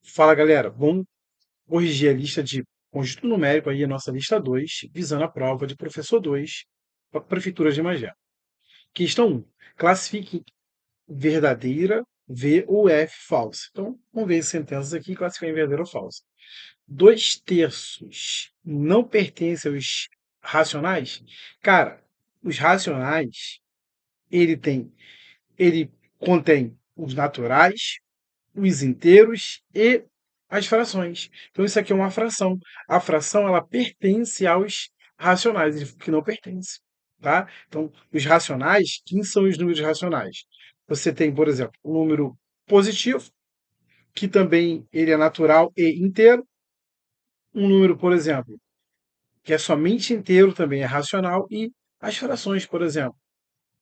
Fala, galera. Vamos corrigir a lista de conjunto numérico aí, a nossa lista 2, visando a prova de professor 2 para a Prefeitura de Magé. Questão 1. Classifique verdadeira, V ou F falsa. Então, vamos ver as sentenças aqui e classificar em verdadeira ou falsa. 2/3 não pertence aos racionais? Cara, os racionais, ele tem, ele contém os naturais, os inteiros e as frações. Então isso aqui é uma fração. A fração ela pertence aos racionais, que não pertence, tá? Então os racionais, quem são os números racionais? Você tem, por exemplo, o número positivo, que também ele é natural e inteiro. Um número, por exemplo, que é somente inteiro também é racional e as frações, por exemplo,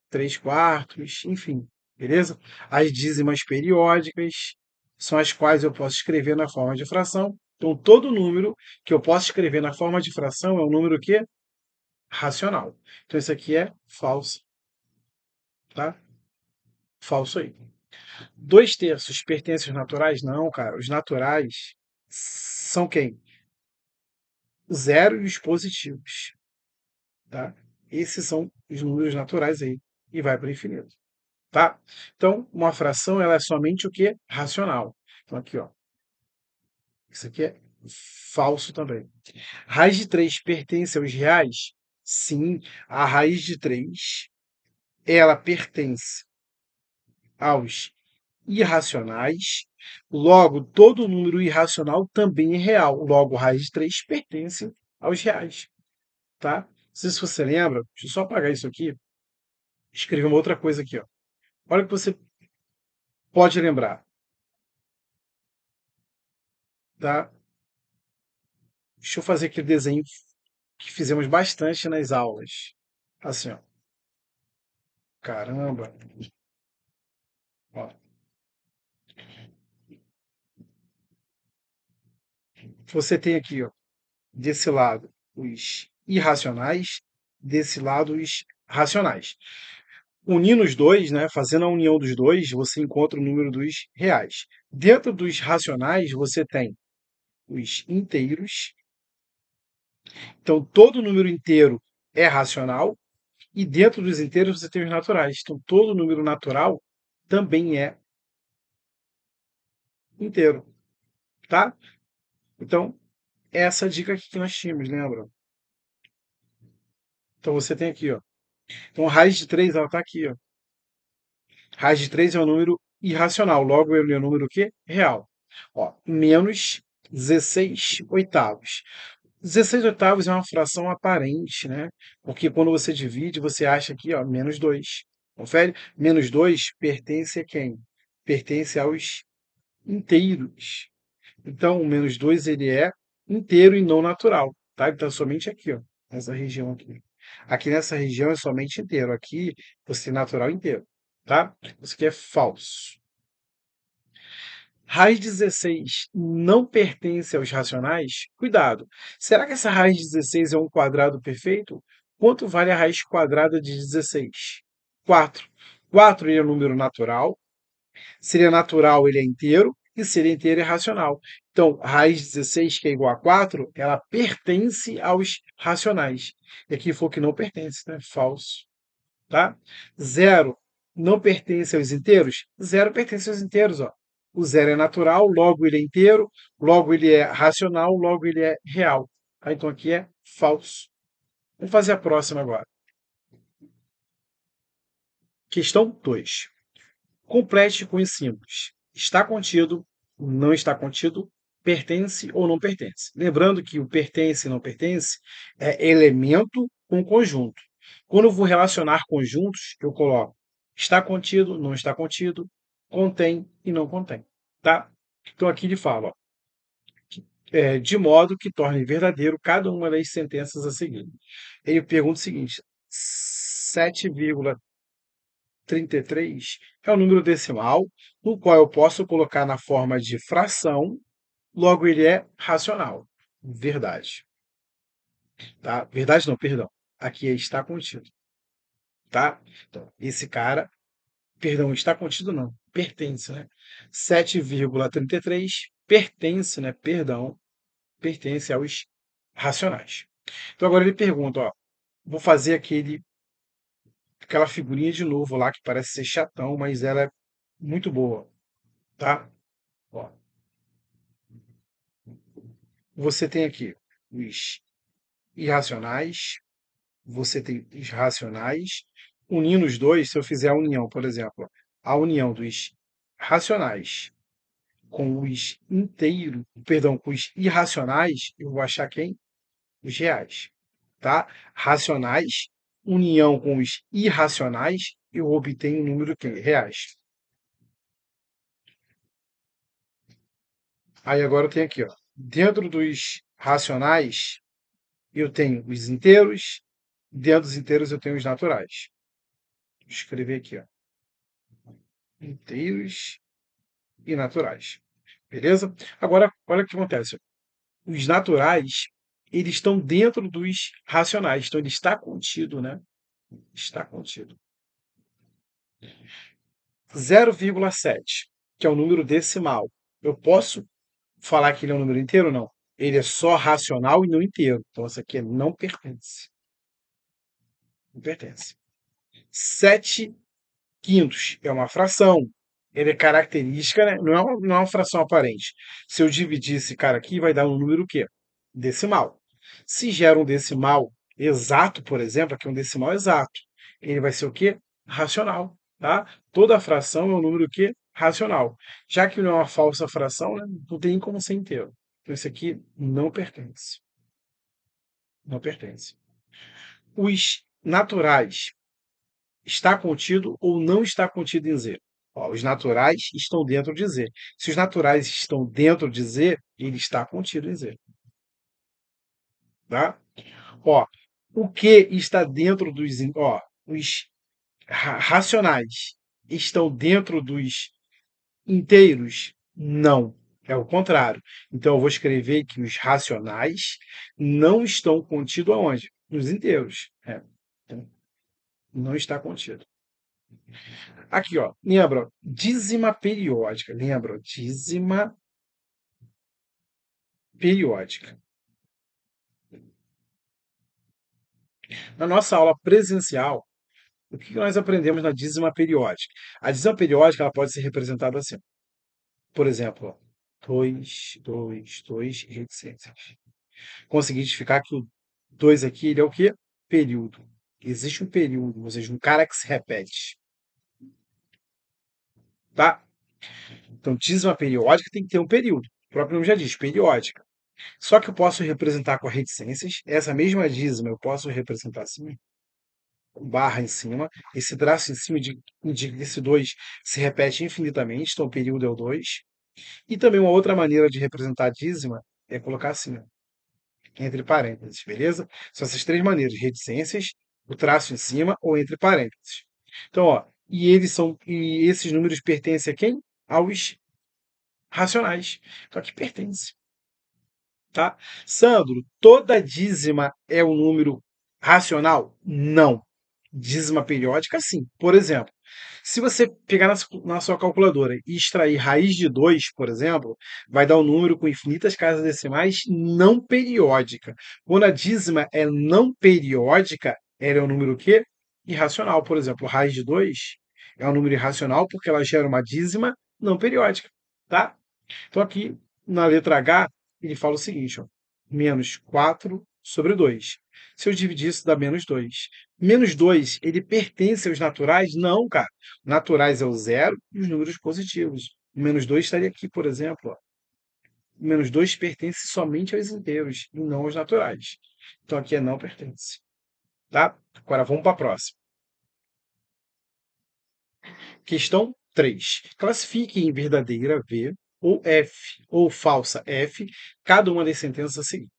3/4, enfim, beleza? As dízimas periódicas são as quais eu posso escrever na forma de fração. Então, todo número que eu posso escrever na forma de fração é um número que racional. Então, isso aqui é falso, tá? Falso aí. 2/3 pertencem aos naturais? Não, cara. Os naturais são quem? O zero e os positivos, tá? Esses são os números naturais aí. E vai para o infinito. Tá? Então, uma fração ela é somente o que? Racional. Então, aqui, ó. Isso aqui é falso também. Raiz de 3 pertence aos reais? Sim, a raiz de 3 ela pertence aos irracionais. Logo, todo número irracional também é real. Logo, raiz de 3 pertence aos reais. Tá? Não sei se você lembra, deixa eu só apagar isso aqui. Escrever uma outra coisa aqui. Ó. Olha o que você pode lembrar. Tá? Deixa eu fazer aquele desenho que fizemos bastante nas aulas. Assim, ó. Caramba. Ó. Você tem aqui, ó, desse lado, os irracionais, desse lado, os racionais. Unindo os dois, né, fazendo a união dos dois, você encontra o número dos reais. Dentro dos racionais, você tem os inteiros. Então, todo número inteiro é racional. E dentro dos inteiros, você tem os naturais. Então, todo número natural também é inteiro, tá? Então, essa dica aqui que nós tínhamos, lembra? Então você tem aqui, ó. Então raiz de 3 ela está aqui, ó. Raiz de 3 é um número irracional, logo ele é um número o quê? Real. Ó, menos 16 oitavos. 16 oitavos é uma fração aparente, né? Porque quando você divide, você acha aqui, ó, menos 2. Confere? Menos 2 pertence a quem? Pertence aos inteiros. Então, o menos 2 ele é inteiro e não natural, tá? Então, somente aqui, ó, nessa região aqui. Aqui nessa região é somente inteiro. Aqui você tem natural inteiro, tá? Isso aqui é falso. Raiz de 16 não pertence aos racionais? Cuidado. Será que essa raiz de 16 é um quadrado perfeito? Quanto vale a raiz quadrada de 16? 4. 4 é um número natural. Seria natural, ele é inteiro, e se ele é inteiro, é racional. Então, raiz de 16, que é igual a 4, ela pertence aos racionais. E aqui foi que não pertence, né? Falso. Tá? Zero não pertence aos inteiros? Zero pertence aos inteiros. Ó. O zero é natural, logo ele é inteiro, logo ele é racional, logo ele é real. Tá? Então aqui é falso. Vamos fazer a próxima agora. Questão 2. Complete com os símbolos. Está contido, não está contido, pertence ou não pertence. Lembrando que o pertence e não pertence é elemento com conjunto. Quando eu vou relacionar conjuntos, eu coloco está contido, não está contido, contém e não contém. Tá? Então aqui ele fala, ó, de modo que torne verdadeiro cada uma das sentenças a seguir. Ele pergunta o seguinte: 7,33 é um número decimal, no qual eu posso colocar na forma de fração, logo ele é racional. Verdade. Tá? Verdade não, perdão. Aqui é está contido. Tá? Então, esse cara, perdão, está contido não, pertence, né? 7,33 pertence, né? Perdão, pertence aos racionais. Então agora ele pergunta, ó, vou fazer aquela figurinha de novo lá que parece ser chatão, mas ela é muito boa, tá? Ó, você tem aqui os irracionais, você tem os racionais, unindo os dois, se eu fizer a união, por exemplo, a união dos racionais com os inteiros, perdão, com os irracionais, eu vou achar quem? Os reais, tá? Racionais, união com os irracionais, eu obtenho o número quê? Reais. Aí agora eu tenho aqui, ó, dentro dos racionais, eu tenho os inteiros, dentro dos inteiros eu tenho os naturais. Vou escrever aqui, ó, inteiros e naturais. Beleza? Agora, olha o que acontece. Os naturais, eles estão dentro dos racionais, então ele está contido, né? Está contido. 0,7, que é o número decimal. Eu posso falar que ele é um número inteiro? Não. Ele é só racional e não inteiro. Então, isso aqui não pertence. Não pertence. 7 quintos é uma fração. Ele é característica, né? Não é uma fração aparente. Se eu dividir esse cara aqui, vai dar um número o quê? Decimal. Se gera um decimal exato, por exemplo, aqui é um decimal exato, ele vai ser o quê? Racional, tá? Toda fração é um número o quê? Racional. Já que não é uma falsa fração, né? Não tem como ser inteiro. Então, esse aqui não pertence. Não pertence. Os naturais, está contido ou não está contido em Z? Ó, os naturais estão dentro de Z. Se os naturais estão dentro de Z, ele está contido em Z. Tá? Ó, o que está dentro dos. Ó, os racionais estão dentro dos inteiros? Não. É o contrário. Então eu vou escrever que os racionais não estão contidos aonde? Nos inteiros. É. Então, não está contido. Aqui, ó, lembra? Dízima periódica. Lembra? Dízima periódica. Na nossa aula presencial, o que nós aprendemos na dízima periódica? A dízima periódica ela pode ser representada assim. Por exemplo, 2, 2, 2 e reticências. Consegui identificar que o 2 aqui ele é o quê? Período. Existe um período, ou seja, um cara que se repete. Tá? Então, dízima periódica tem que ter um período. O próprio nome já diz, periódica. Só que eu posso representar com reticências. Essa mesma dízima eu posso representar assim, com barra em cima. Esse traço em cima indica que esse 2 se repete infinitamente, então o período é o 2. E também uma outra maneira de representar a dízima é colocar assim, ó, entre parênteses, beleza? São essas três maneiras, reticências, o traço em cima ou entre parênteses. Então, ó, e esses números pertencem a quem? Aos racionais. Então aqui pertence. Tá? Sandro, toda dízima é um número racional? Não. Dízima periódica, sim. Por exemplo, se você pegar na sua calculadora e extrair raiz de 2, por exemplo, vai dar um número com infinitas casas decimais não periódica. Quando a dízima é não periódica, ela é um número o quê? Irracional. Por exemplo, raiz de 2 é um número irracional porque ela gera uma dízima não periódica. Tá? Então aqui, na letra H, ele fala o seguinte, ó, menos 4 sobre 2. Se eu dividir isso, dá menos 2. Menos 2, ele pertence aos naturais? Não, cara. Naturais é o zero e os números positivos. O menos 2 estaria aqui, por exemplo. Ó. O menos 2 pertence somente aos inteiros e não aos naturais. Então aqui é não pertence. Tá? Agora vamos para a próxima. Questão 3. Classifique em verdadeira V ou F ou falsa F cada uma das sentenças a seguir.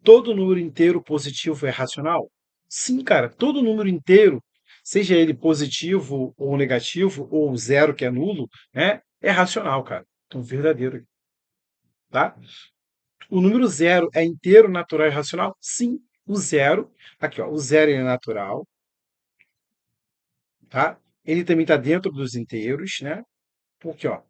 Todo número inteiro positivo é racional? Sim, cara, todo número inteiro, seja ele positivo ou negativo, ou zero que é nulo, né, é racional, cara. Então, verdadeiro, tá? O número zero é inteiro, natural e racional? Sim, o zero, aqui, ó, o zero é natural, tá? Ele também está dentro dos inteiros, né? Porque, ó,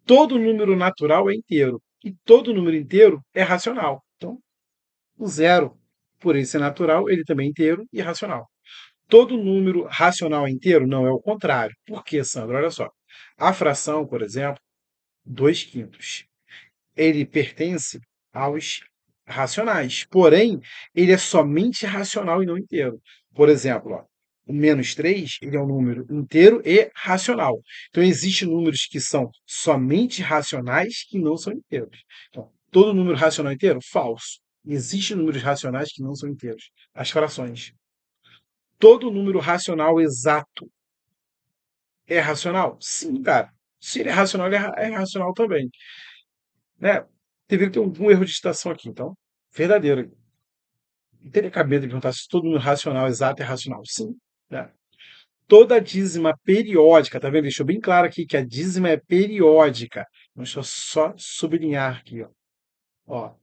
todo número natural é inteiro. E todo número inteiro é racional. Então, o zero, por ele ser natural, ele também é inteiro e racional. Todo número racional é inteiro? Não, é o contrário. Por quê, Sandro? Olha só. A fração, por exemplo, 2 quintos, ele pertence aos racionais. Porém, ele é somente racional e não inteiro. Por exemplo, ó, o -3 ele é um número inteiro e racional. Então, existem números que são somente racionais que não são inteiros. Então, todo número racional é inteiro? Falso. Existem números racionais que não são inteiros. As frações. Todo número racional exato é racional? Sim, cara. Se ele é racional, ele é racional também. Né? Deveria ter algum erro de citação aqui, então. Verdadeiro. Não teria cabimento de perguntar se todo número racional exato é racional. Sim. Né? Toda dízima periódica, tá vendo? Deixou bem claro aqui que a dízima é periódica. Deixa eu só sublinhar aqui, ó. Ó,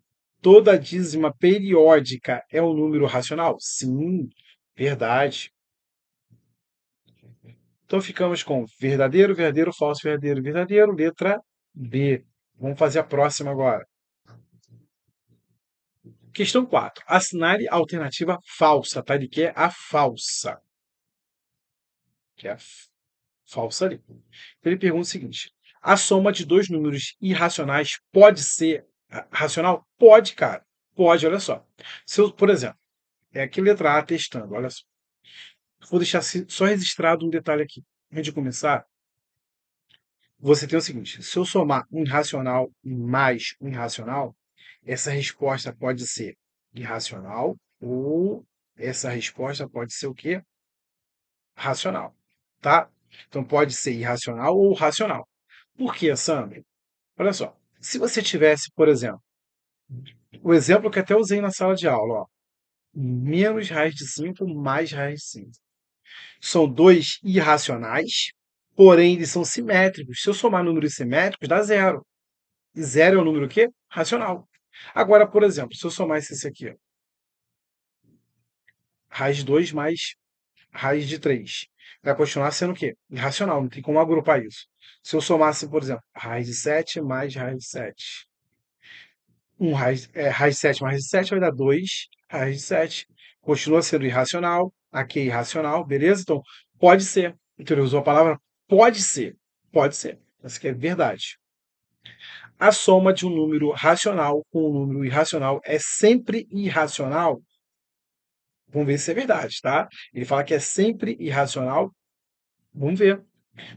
toda dízima periódica é um número racional? Sim, verdade. Então ficamos com verdadeiro, verdadeiro, falso, verdadeiro, verdadeiro, letra B. Vamos fazer a próxima agora. Questão 4. Assinale a alternativa falsa, tá? Ele quer a falsa. Que é a falsa ali. Então ele pergunta o seguinte: a soma de dois números irracionais pode ser racional? Pode, cara. Pode, olha só. Se eu, por exemplo, é aqui letra A testando, olha só. Vou deixar só registrado um detalhe aqui. Antes de começar, você tem o seguinte: se eu somar um irracional mais um irracional, essa resposta pode ser irracional ou essa resposta pode ser o quê? Racional, tá? Então pode ser irracional ou racional. Por quê, Sandro? Olha só, se você tivesse, por exemplo, o exemplo que até usei na sala de aula, ó, menos raiz de 5 mais raiz de 5. São dois irracionais, porém eles são simétricos. Se eu somar números simétricos, dá zero. E zero é um número o quê? Racional. Agora, por exemplo, se eu somar esse aqui, ó, raiz de 2 mais raiz de 3, vai continuar sendo o quê? Irracional, não tem como agrupar isso. Se eu somasse, por exemplo, raiz de 7 mais raiz de 7, raiz de 7 mais raiz de 7 vai dar 2 raiz de 7. Continua sendo irracional, aqui é irracional, beleza? Então, pode ser. Então, ele usou a palavra pode ser. Pode ser. Essa aqui é verdade. A soma de um número racional com um número irracional é sempre irracional? Vamos ver se é verdade, tá? Ele fala que é sempre irracional. Vamos ver,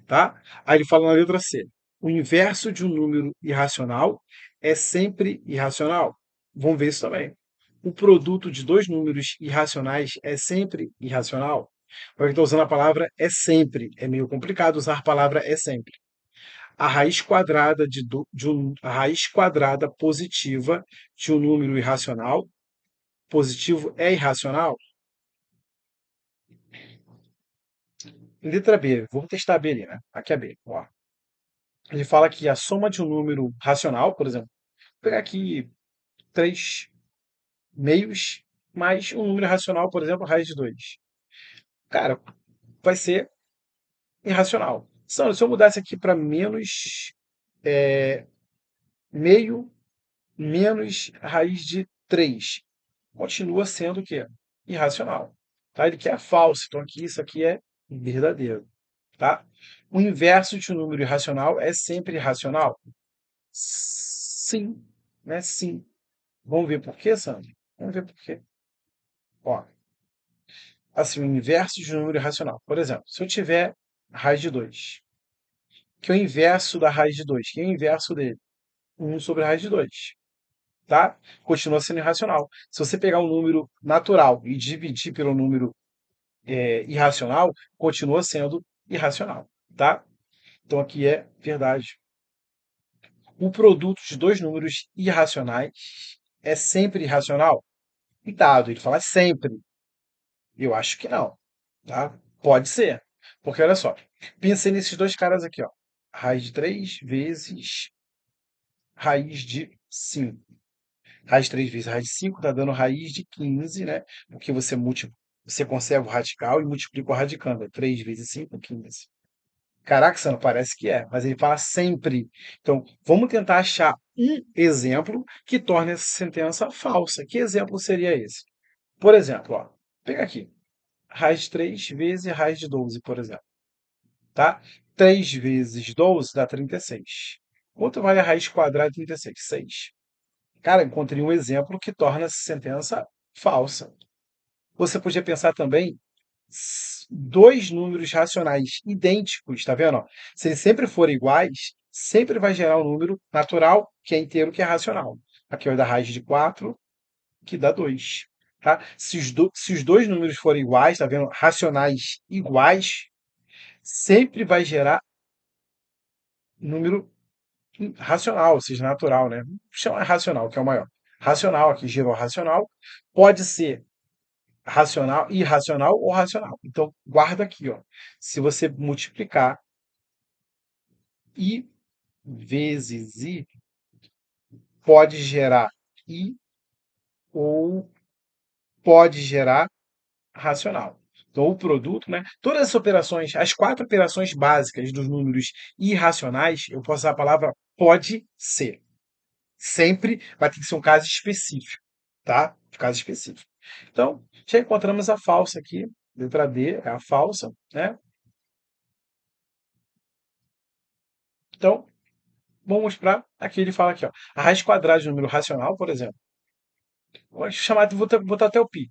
tá? Aí ele fala na letra C. O inverso de um número irracional é sempre irracional. Vamos ver isso também. O produto de dois números irracionais é sempre irracional? Eu estou usando a palavra é sempre. É meio complicado usar a palavra é sempre. A raiz quadrada a raiz quadrada positiva de um número irracional. Positivo é irracional? Letra B. Vamos testar a B ali, né? Aqui é a B. Ó. Ele fala que a soma de um número racional, por exemplo, vou pegar aqui 3 meios mais um número racional, por exemplo, raiz de 2. Cara, vai ser irracional. Sandro, se eu mudasse aqui para menos meio menos raiz de 3, continua sendo o quê? Irracional. Tá? Ele quer falso, então aqui isso aqui é verdadeiro. Tá? O inverso de um número irracional é sempre irracional? Sim, né? Sim. Vamos ver por quê, Sandro? Vamos ver por quê. Ó, assim, o inverso de um número irracional. Por exemplo, se eu tiver raiz de 2, que é o inverso da raiz de 2, que é o inverso dele? 1 sobre a raiz de 2. Tá? Continua sendo irracional. Se você pegar um número natural e dividir pelo número irracional, continua sendo irracional. Tá? Então aqui é verdade. O produto de dois números irracionais é sempre irracional? Cuidado, ele fala sempre. Eu acho que não. Tá? Pode ser. Porque olha só, pensei nesses dois caras aqui, ó. Raiz de 3 vezes raiz de 5. Raiz de 3 vezes raiz de 5 dá dando raiz de 15, né? Porque você conserva o radical e multiplica o radicando. É 3 vezes 5, 15. Caraca, você não parece que é, mas ele fala sempre. Então, vamos tentar achar um exemplo que torne essa sentença falsa. Que exemplo seria esse? Por exemplo, ó, pega aqui. Raiz de 3 vezes raiz de 12, por exemplo. Tá? 3 vezes 12 dá 36. Quanto vale a raiz quadrada de 36? 6. Cara, encontrei um exemplo que torna essa sentença falsa. Você podia pensar também dois números racionais idênticos, tá vendo? Ó? Se eles sempre forem iguais, sempre vai gerar um número natural, que é inteiro, que é racional. Aqui vai dar raiz de 4, que dá 2. Tá? Se os dois números forem iguais, tá vendo? Racionais iguais, sempre vai gerar número racional, ou seja, natural, né? Chama racional, que é o maior. Racional, aqui gerou racional, pode ser racional, irracional ou racional. Então, guarda aqui, ó. Se você multiplicar i vezes i, pode gerar i ou pode gerar racional. Então, o produto, né? Todas as operações, as quatro operações básicas dos números irracionais, eu posso usar a palavra pode ser. Sempre vai ter que ser um caso específico, tá? Um caso específico. Então, já encontramos a falsa aqui. Letra D é a falsa, né? Então, vamos para aqui. Ele fala aqui, ó. A raiz quadrada de um número racional, por exemplo. Vou chamar de botar até o pi.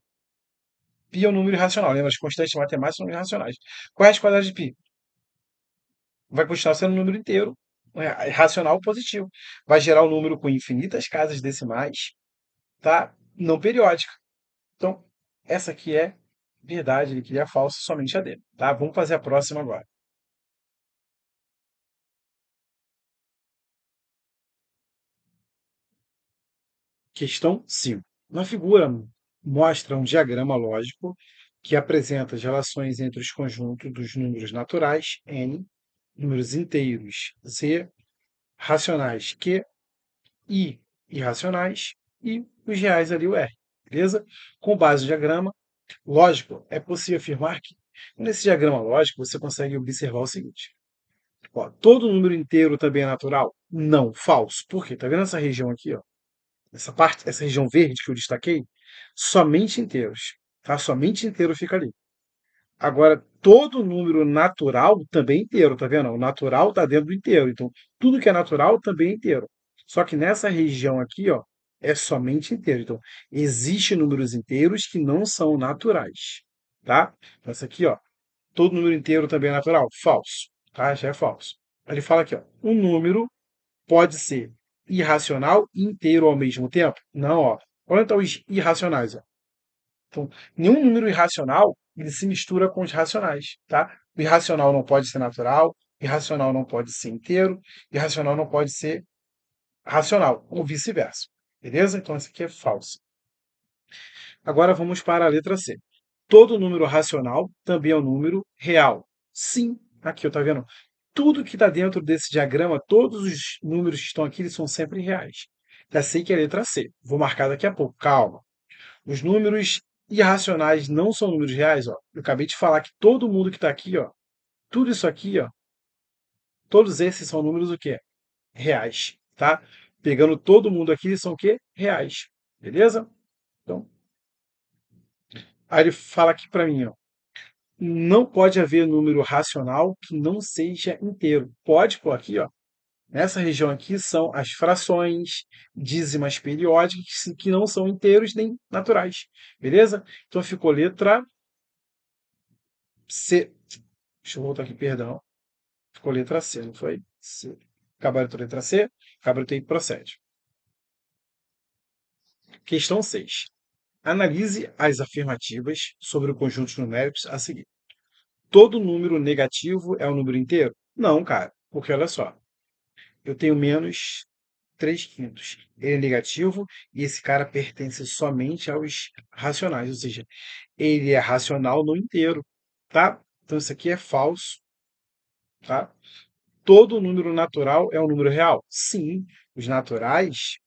Pi é um número irracional. Lembra? As constantes matemáticas são irracionais. Qual é a raiz quadrada de pi? Vai continuar sendo um número inteiro, racional positivo. Vai gerar um número com infinitas casas decimais, tá? Não periódica. Então, essa aqui é verdade, ele queria falsa, somente a dele. Tá? Vamos fazer a próxima agora. Questão 5. Na figura mostra um diagrama lógico que apresenta as relações entre os conjuntos dos números naturais, n, números inteiros, z, racionais, q, i, irracionais, e os reais ali, o r. Beleza? Com base no diagrama lógico, é possível afirmar que, nesse diagrama lógico, você consegue observar o seguinte. Ó, todo número inteiro também é natural? Não, falso. Por quê? Tá vendo essa região aqui, ó? Essa parte, essa região verde que eu destaquei? Somente inteiros. Tá? Somente inteiro fica ali. Agora, todo número natural também é inteiro, tá vendo? O natural está dentro do inteiro. Então, tudo que é natural também é inteiro. Só que nessa região aqui, ó, é somente inteiro. Então, existem números inteiros que não são naturais, tá? Então, essa aqui, ó, todo número inteiro também é natural? Falso, tá? Já é falso. Ele fala aqui, ó, um número pode ser irracional e inteiro ao mesmo tempo? Não, ó. Olha então os irracionais, ó. Então, nenhum número irracional ele se mistura com os racionais, tá? O irracional não pode ser natural, irracional não pode ser inteiro, irracional não pode ser racional, ou vice-versa. Beleza? Então, essa aqui é falsa. Agora vamos para a letra C. Todo número racional também é um número real. Sim, aqui, tá vendo? Tudo que está dentro desse diagrama, todos os números que estão aqui, eles são sempre reais. Já sei que é a letra C. Vou marcar daqui a pouco. Calma. Os números irracionais não são números reais, ó. Eu acabei de falar que todo mundo que está aqui, ó, tudo isso aqui, ó, todos esses são números o quê? Reais, tá? Pegando todo mundo aqui, eles são o quê? Reais. Beleza? Então, aí ele fala aqui para mim, ó, não pode haver número racional que não seja inteiro. Pode pôr aqui, ó. Nessa região aqui são as frações, dízimas periódicas, que não são inteiros nem naturais. Beleza? Então ficou letra C. Deixa eu voltar aqui, perdão. Ficou letra C, não foi? C. Gabaritou letra C, gabaritei procede. Questão 6. Analise as afirmativas sobre o conjunto de numéricos a seguir. Todo número negativo é um número inteiro? Não, cara, porque olha só, eu tenho menos 3 quintos. Ele é negativo e esse cara pertence somente aos racionais, ou seja, ele é racional no inteiro, tá? Então isso aqui é falso, tá? Todo número natural é um número real? Sim, os naturais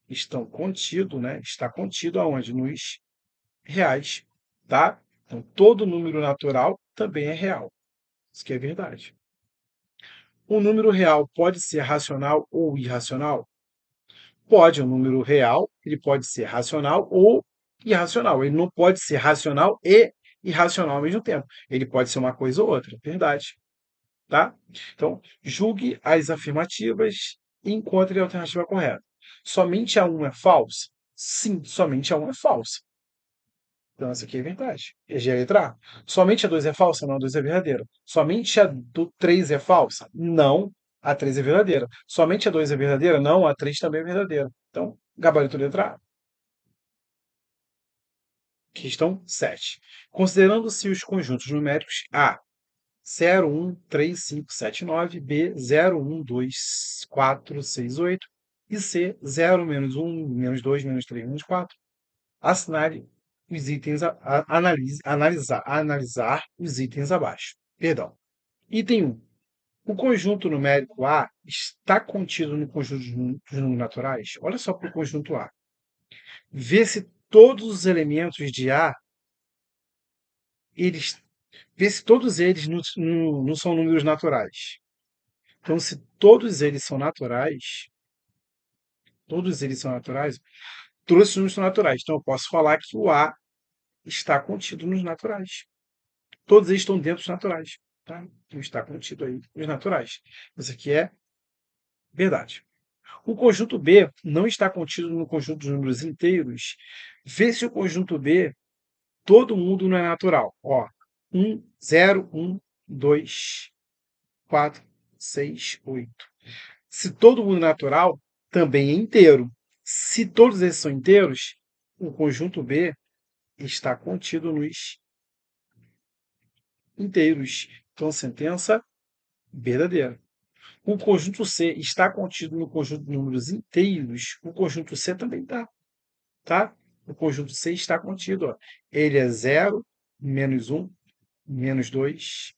estão contidos, né? Está contido aonde? Nos reais, tá? Então todo número natural também é real. Isso que é verdade. Um número real pode ser racional ou irracional? Pode, um número real, ele pode ser racional ou irracional. Ele não pode ser racional e irracional ao mesmo tempo. Ele pode ser uma coisa ou outra, verdade, tá? Então, julgue as afirmativas e encontre a alternativa correta. Somente a 1 é falsa? Sim, somente a 1 é falsa. Então, essa aqui é verdade. É a letra A. Somente a 2 é falsa? Não, a 2 é verdadeira. Somente a do 3 é falsa? Não, a 3 é verdadeira. Somente a 2 é verdadeira? Não, a 3 também é verdadeira. Então, gabarito letra A. Questão 7. Considerando-se os conjuntos numéricos A 0, 1, 3, 5, 7, 9, B 0, 1, 2, 4, 6, 8 e C 0, menos 1, menos 2, menos 3, menos 4, assinale os itens, analisar os itens abaixo. Perdão. Item 1. O conjunto numérico A está contido no conjunto dos números naturais? Olha só para o conjunto A. Vê se todos os elementos de A, vê se todos eles não são números naturais. Então, se todos eles são naturais, todos os números são naturais. Então, eu posso falar que o A está contido nos naturais. Todos eles estão dentro dos naturais. Tá? Então, está contido aí nos naturais. Isso aqui é verdade. O conjunto B não está contido no conjunto dos números inteiros. Vê se o conjunto B, todo mundo não é natural. Ó, 1, 0, 1, 2, 4, 6, 8. Se todo mundo é natural, também é inteiro. Se todos esses são inteiros, o conjunto B está contido nos inteiros. Então, sentença verdadeira. O conjunto C está contido no conjunto de números inteiros. O conjunto C também está, tá? O conjunto C está contido. Ó. Ele é 0, menos 1, menos 2,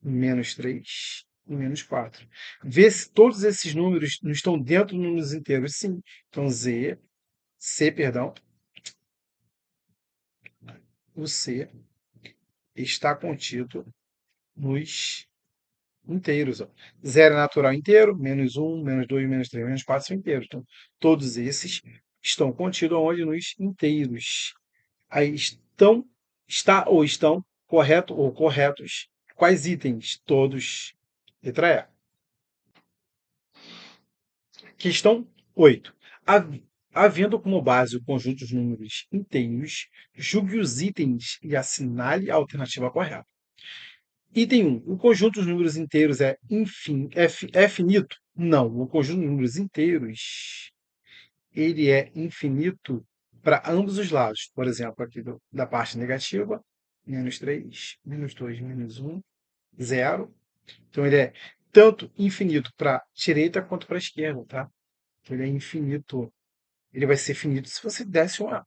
menos 3 e menos 4. Vê se todos esses números não estão dentro dos números inteiros. Sim. Então, C, perdão, o C está contido nos inteiros. Ó. 0 é natural inteiro, menos 1, menos 2, menos 3, menos 4 são inteiros. Então, todos esses estão contidos onde? Nos inteiros. Aí estão correto ou corretos. Quais itens? Todos. Letra E. Questão 8. Havendo como base o conjunto de números inteiros, julgue os itens e assinale a alternativa correta. Item 1. O conjunto dos números inteiros é finito? Não. O conjunto de números inteiros ele é infinito para ambos os lados. Por exemplo, aqui da parte negativa, menos 3, menos 2, menos 1, 0. Então, ele é tanto infinito para a direita quanto para a esquerda, tá? Então, ele é infinito. Ele vai ser finito se você desse uma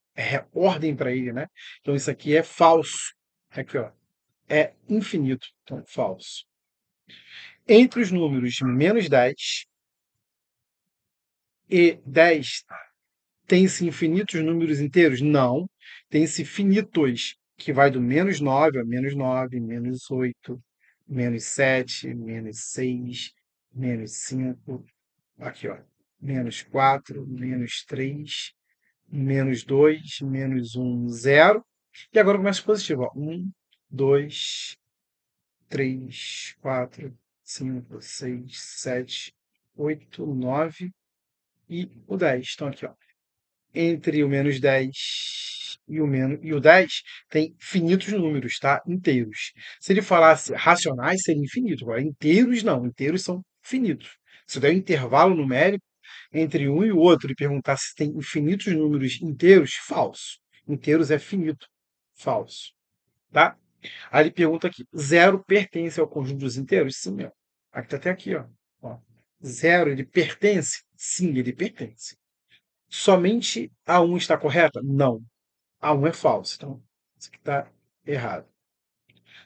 ordem para ele, né? Então, isso aqui é falso. Aqui, ó. É infinito. Então, falso. Entre os números menos 10 e 10, tem-se infinitos números inteiros? Não. Tem-se finitos, que vai do menos 9 a menos 9, menos 8, menos 7, menos 6, menos 5, aqui, ó, menos 4, menos 3, menos 2, menos 1, 0. E agora começa o positivo, ó. 1, 2, 3, 4, 5, 6, 7, 8, 9 e o 10. Então, aqui, ó. Entre o menos 10 e o 10, tem finitos números, tá? Inteiros. Se ele falasse racionais, seria infinito. Agora, inteiros não. Inteiros são finitos. Se der um intervalo numérico entre um e o outro e perguntar se tem infinitos números inteiros, falso. Inteiros é finito. Falso. Tá? Aí ele pergunta aqui: 0 pertence ao conjunto dos inteiros? Sim, ó. Aqui tá até aqui, ó. 0, ele pertence? Sim, ele pertence. Somente a 1 está correta? Não. A 1 é falsa. Então, isso aqui está errado.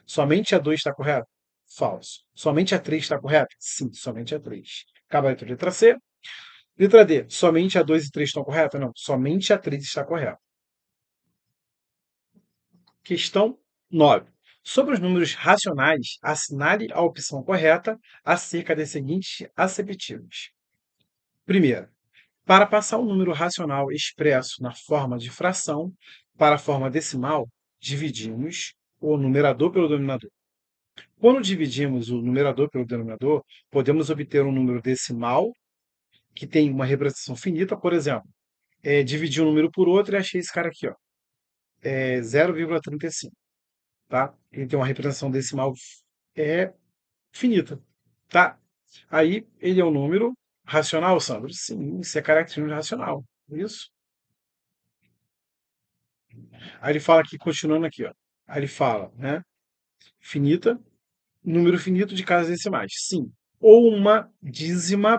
Somente a 2 está correta? Falso. Somente a 3 está correta? Sim, somente a 3. Acaba a letra C. Letra D. Somente a 2 e 3 estão corretas? Não. Somente a 3 está correta. Questão 9. Sobre os números racionais, assinale a opção correta acerca das seguintes aceptivas. Primeiro, para passar o número racional expresso na forma de fração para a forma decimal, dividimos o numerador pelo denominador. Quando dividimos o numerador pelo denominador, podemos obter um número decimal que tem uma representação finita, por exemplo, dividir um número por outro e achei esse cara aqui, ó, 0,35, tá? Ele tem uma representação decimal é, finita, tá? Aí ele é um número racional, Sandro? Sim, isso é característica racional. Isso. Aí ele fala aqui, continuando aqui, ó. Aí ele fala, né? Finita, número finito de casas decimais. Sim. Ou uma dízima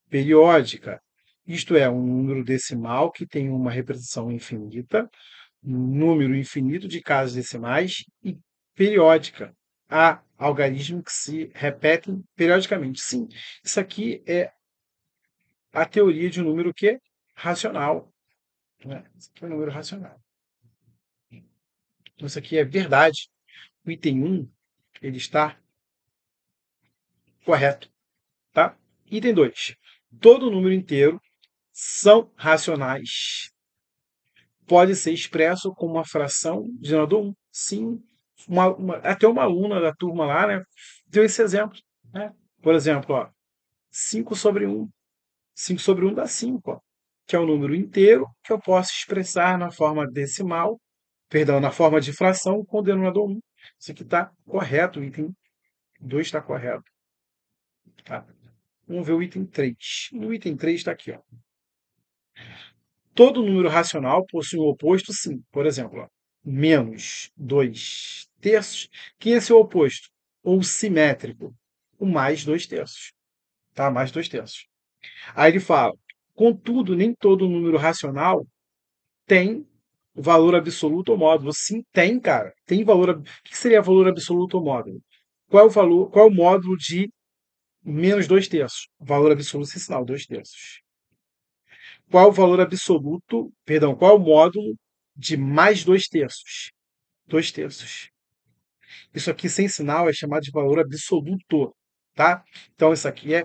periódica. Isto é, um número decimal que tem uma representação infinita, um número infinito de casas decimais e periódica. Há algarismos que se repetem periodicamente. Sim, isso aqui é a teoria de um número que é racional. Né? Isso aqui é um número racional. Então, isso aqui é verdade. O item 1 ele está correto. Tá? Item 2. Todo número inteiro são racionais. Pode ser expresso como uma fração de denominador 1. Sim. Até uma aluna da turma lá, né, deu esse exemplo. Né? Por exemplo, ó, 5 sobre 1. 5 sobre 1 dá 5, ó, que é um número inteiro que eu posso expressar na forma decimal, perdão, na forma de fração com o denominador 1. Isso aqui está correto, o item 2 está correto. Tá? Vamos ver o item 3. No item 3 está aqui, ó. Todo número racional possui um oposto, sim. Por exemplo, ó, menos 2 terços. Quem é seu oposto? Ou simétrico? O mais 2 terços. Tá? Mais 2 terços. Aí ele fala, contudo, nem todo número racional tem valor absoluto ou módulo. Sim, tem, cara. Tem valor. O que seria valor absoluto ou módulo? Qual é o valor? Qual é o módulo de menos 2 terços? Valor absoluto sem sinal, 2 terços. Qual é o valor absoluto, perdão, qual é o módulo de mais 2 terços? 2 terços. Isso aqui sem sinal é chamado de valor absoluto, tá? Então isso aqui é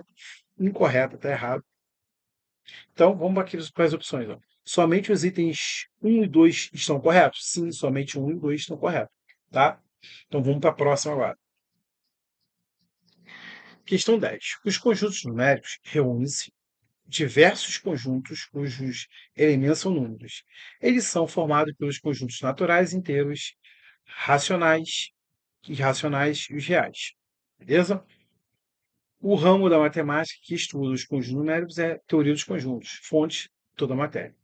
incorreto, tá errado. Então vamos aqui para as opções. Ó. Somente os itens 1 e 2 estão corretos? Sim, somente 1 e 2 estão corretos, tá? Então vamos para a próxima agora. Questão 10. Os conjuntos numéricos reúnem-se diversos conjuntos cujos elementos são números. Eles são formados pelos conjuntos naturais inteiros, racionais, irracionais e os reais. Beleza? O ramo da matemática que estuda os conjuntos numéricos é teoria dos conjuntos, fonte toda a matéria.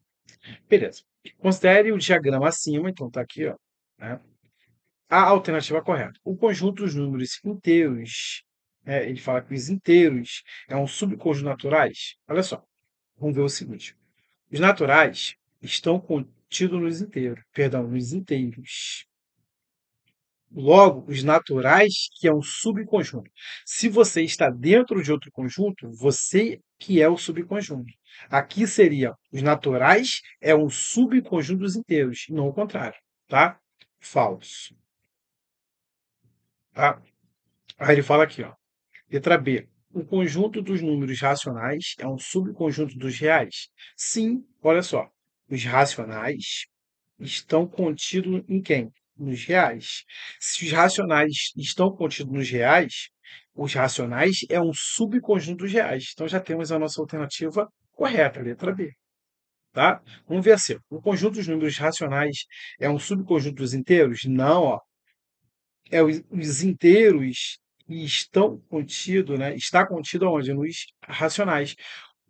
Beleza. Considere o diagrama acima, então está aqui, ó, né? A alternativa correta. O conjunto dos números inteiros, ele fala que os inteiros é um subconjunto naturais. Olha só, vamos ver o seguinte. Os naturais estão contidos nos inteiros, perdão, nos inteiros. Logo, os naturais, que é um subconjunto. Se você está dentro de outro conjunto, você que é o subconjunto. Aqui seria os naturais é um subconjunto dos inteiros, não o contrário, tá? Falso. Tá? Aí ele fala aqui, ó. Letra B. O conjunto dos números racionais é um subconjunto dos reais? Sim, olha só. Os racionais estão contidos em quem? Nos reais. Se os racionais estão contidos nos reais, os racionais é um subconjunto dos reais. Então já temos a nossa alternativa correta, letra B. Tá? Vamos ver assim. O conjunto dos números racionais é um subconjunto dos inteiros? Não, ó. Os inteiros estão contidos, né? Está contido onde? Nos racionais.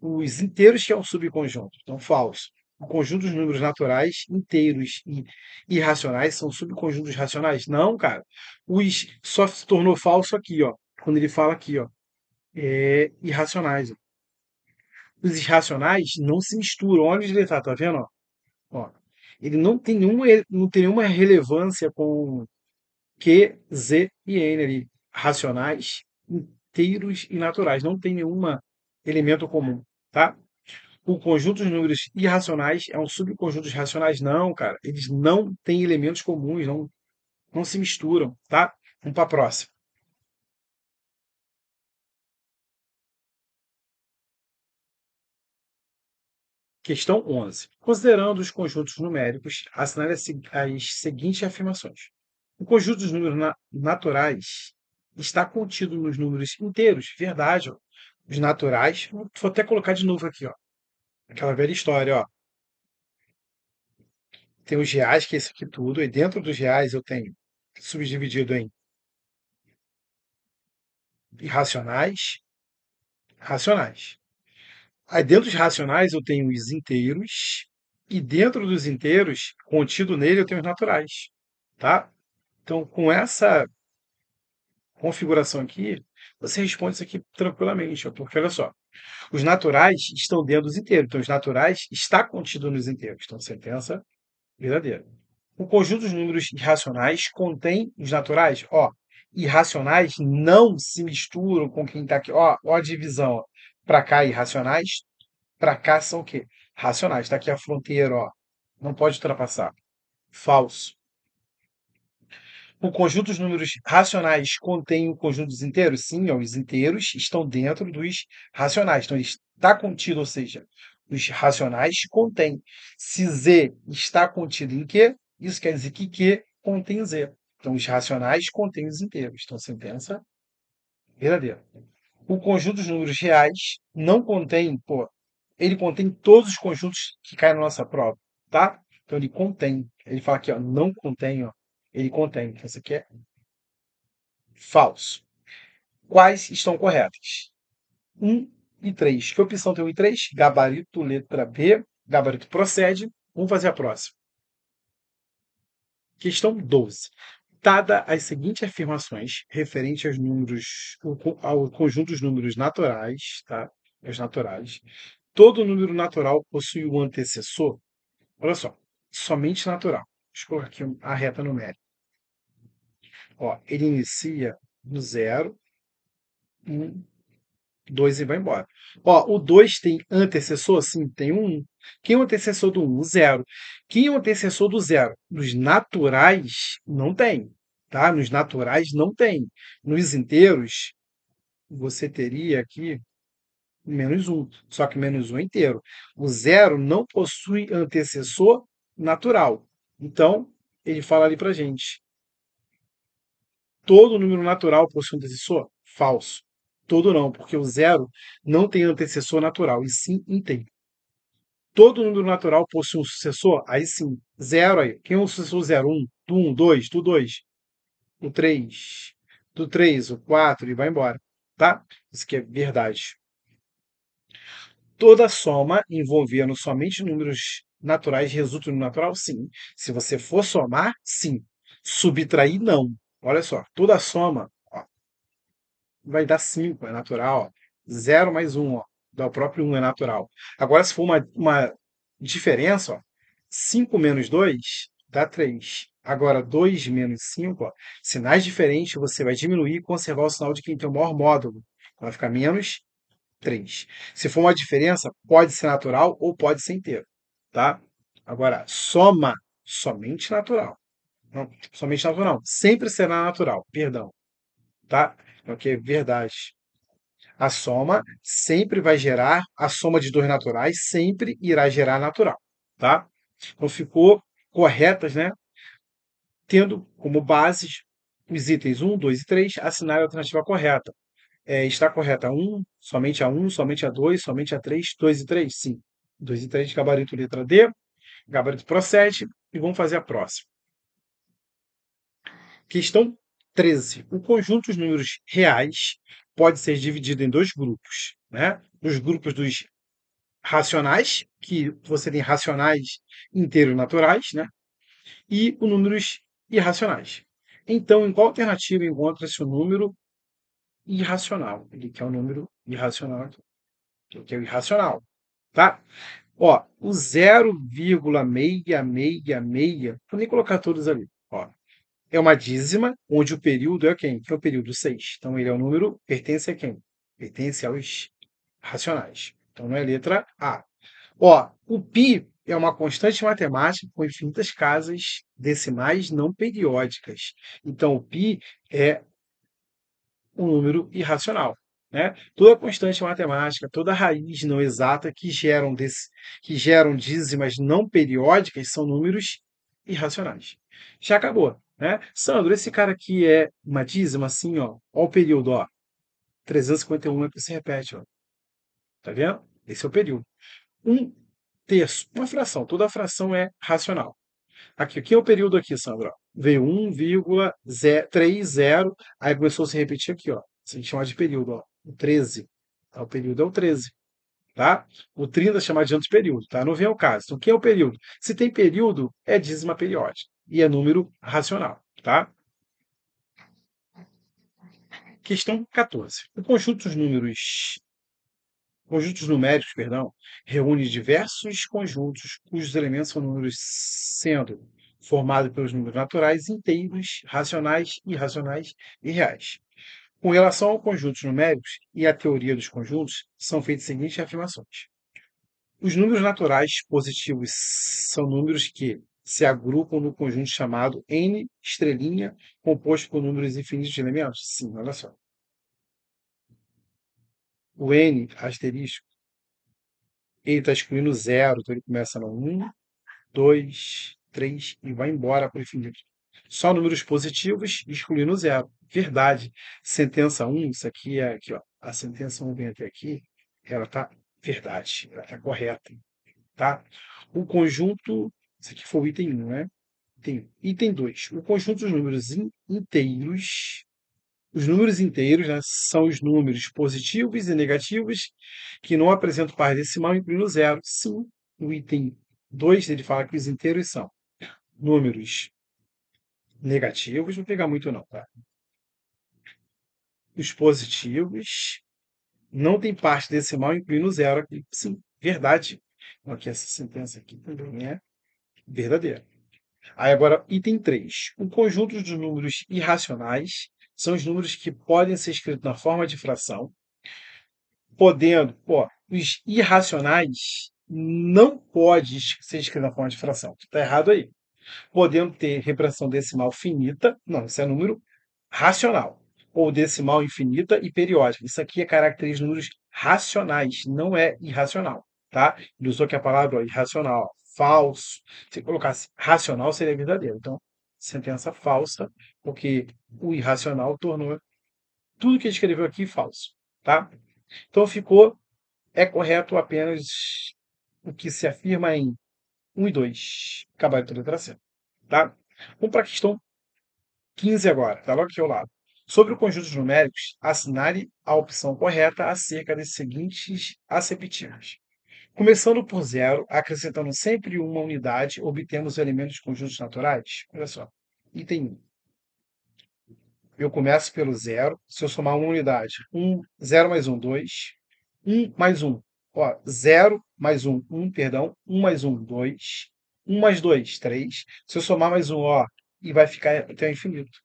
Os inteiros que é um subconjunto. Então, falso. O conjunto dos números naturais, inteiros e irracionais são subconjuntos racionais? Não, cara. Os só se tornou falso aqui, ó. Quando ele fala aqui, ó, irracionais. Ó. Os irracionais não se misturam. Olha onde ele tá vendo? Ó? Ó. Ele não tem nenhuma relevância com Q, Z e N ali. Racionais, inteiros e naturais. Não tem nenhum elemento comum, tá? O conjunto dos números irracionais é um subconjunto dos racionais? Não, cara. Eles não têm elementos comuns, não se misturam, tá? Vamos para a próxima. Questão 11. Considerando os conjuntos numéricos, assinale as seguintes afirmações. O conjunto dos números naturais está contido nos números inteiros. Verdade, ó. Os naturais, vou até colocar de novo aqui, ó. Aquela velha história, ó. Tem os reais, que é isso aqui tudo, e dentro dos reais eu tenho subdividido em irracionais, racionais. Aí dentro dos racionais eu tenho os inteiros, e dentro dos inteiros, contido nele, eu tenho os naturais, tá? Então, com essa configuração aqui, você responde isso aqui tranquilamente, ó, porque olha só, os naturais estão dentro dos inteiros, então os naturais está contido nos inteiros, então sentença verdadeira. O conjunto dos números irracionais contém os naturais, ó, irracionais não se misturam com quem está aqui, ó a divisão, para cá irracionais, para cá são o quê? Racionais. Está aqui a fronteira, ó. Não pode ultrapassar. Falso. O conjunto dos números racionais contém o conjunto dos inteiros? Sim, ó, os inteiros estão dentro dos racionais. Então, ele está contido, ou seja, os racionais contém. Se Z está contido em Q, isso quer dizer que Q contém Z. Então, os racionais contêm os inteiros. Então, sentença verdadeira. O conjunto dos números reais não contém, pô, ele contém todos os conjuntos que caem na nossa prova, tá? Então ele contém. Ele fala aqui, ó, não contém, ó. Ele contém. Então, isso aqui é falso. Quais estão corretas? 1 e 3. Que opção tem 1 e 3? Gabarito, letra B. Gabarito procede. Vamos fazer a próxima. Questão 12. Dada as seguintes afirmações referentes aos números, ao conjunto dos números naturais, tá? Os naturais. Todo número natural possui um antecessor. Olha só, somente natural. Deixa eu colocar aqui a reta numérica. Ó, ele inicia no 0, 1, 2 e vai embora. Ó, o 2 tem antecessor? Sim, tem um 1. Quem é o antecessor do 1? O 0. Quem é o antecessor do 0? Nos naturais, não tem. Tá? Nos naturais, não tem. Nos inteiros, você teria aqui menos 1. Só que menos 1 é inteiro. O 0 não possui antecessor natural. Então, ele fala ali pra gente. Todo número natural possui um antecessor? Falso. Todo não, porque o 0 não tem antecessor natural, e sim inteiro. Todo número natural possui um sucessor? Aí sim. 0 aí. Quem é o sucessor 0? 1, do 1, 2, do 2, o 3, do 3, o 4 e vai embora. Tá? Isso aqui é verdade. Toda soma envolvendo somente números naturais resulta no natural? Sim. Se você for somar, sim. Subtrair, não. Olha só, toda soma, ó, vai dar 5, é natural. 0 mais 1, ó, dá o próprio 1, é natural. Agora, se for uma diferença, ó, 5 menos 2 dá 3. Agora, 2 menos 5, ó, sinais diferentes, você vai diminuir e conservar o sinal de quem tem o maior módulo. Vai ficar menos 3. Se for uma diferença, pode ser natural ou pode ser inteiro. Tá? Agora, soma, somente natural. Não, somente natural. Sempre será natural, perdão. Tá? Ok, verdade. A soma sempre vai gerar, a soma de dois naturais sempre irá gerar natural, tá? Então ficou corretas, né? Tendo como bases os itens 1, 2 e 3, assinar a alternativa correta. Está correta a 1, somente a 1, somente a 2, somente a 3, 2 e 3? Sim. 2 e 3, gabarito letra D, gabarito procede, e vamos fazer a próxima. Questão 13. O conjunto dos números reais pode ser dividido em dois grupos, né? Os grupos dos racionais, que você tem racionais inteiros naturais, né? E os números irracionais. Então, em qual alternativa encontra-se o número irracional? Ele quer o número irracional aqui. Ele quer o irracional, tá? Ó, o 0,666, vou nem colocar todos ali. Ó, é uma dízima, onde o período é quem? Que é o período 6. Então, ele é o número, pertence a quem? Pertence aos racionais. Então, não é letra A. Ó, o π é uma constante matemática com infinitas casas decimais não periódicas. Então, o π é um número irracional, né? Toda constante matemática, toda raiz não exata que geram dízimas não periódicas são números irracionais. Já acabou, né? Sandro, esse cara aqui é uma dízima assim, ó o período, ó. 351 é que se repete, ó. Tá vendo? Esse é o período. Um terço, uma fração. Toda fração é racional. Aqui, o que é o período aqui, Sandra? Veio 1,30, aí começou a se repetir aqui, ó. Se a gente chamar de período, ó. O 13. Tá? O período é o 13, tá? O 30 é chamado de antiperíodo, tá? Não vem ao caso. Então, o que é o período? Se tem período, é dízima periódica. E é número racional, tá? Questão 14. O conjuntos numéricos, perdão, reúne diversos conjuntos cujos elementos são números sendo formados pelos números naturais, inteiros, racionais, irracionais e reais. Com relação a conjuntos numéricos e à teoria dos conjuntos, são feitas as seguintes afirmações. Os números naturais positivos são números que se agrupam no conjunto chamado n estrelinha, composto por números infinitos de elementos? Sim, olha só. O n asterisco, ele está excluindo zero, então ele começa no 1, 2, 3 e vai embora para o infinito. Só números positivos, excluindo zero. Verdade. Sentença 1, isso aqui é aqui, ó. A sentença 1 vem até aqui, ela está verdade, ela está correta, tá? O conjunto, isso aqui foi o item 1, né? Item 2. O conjunto dos números inteiros. Os números inteiros, né, são os números positivos e negativos que não apresentam par decimal, incluindo zero. Sim, o item 2 ele fala que os inteiros são números negativos, não pegar muito não, tá? Os positivos não tem parte decimal, incluindo zero aqui. Sim, verdade. Então, aqui essa sentença aqui também é verdadeira. Aí agora, item 3. O conjunto dos números irracionais são os números que podem ser escritos na forma de fração, podendo, os irracionais não pode ser escrito na forma de fração. Está errado aí. Podendo ter representação decimal finita, não, isso é número racional. Ou decimal infinita e periódica. Isso aqui é característica de números racionais, não é irracional. Tá? Ele usou aqui a palavra irracional, falso. Se colocasse racional, seria verdadeiro. Então, sentença falsa, porque o irracional tornou tudo que ele escreveu aqui falso. Tá? Então ficou, é correto apenas o que se afirma em 1 e 2. Gabarito letra C. Tá? Vamos para a questão 15 agora, está logo aqui ao lado. Sobre o conjunto de numéricos, assinale a opção correta acerca desses seguintes aceptivos. Começando por zero, acrescentando sempre uma unidade, obtemos elementos de conjuntos naturais. Olha só, item 1. Eu começo pelo zero. Se eu somar uma unidade, 1, 0 mais 1, 2. 1 mais 1. Ó, 0 mais 1, 1, perdão. 1 mais 1, 2. 1 mais 2, 3. Se eu somar mais um, ó, e vai ficar até o infinito.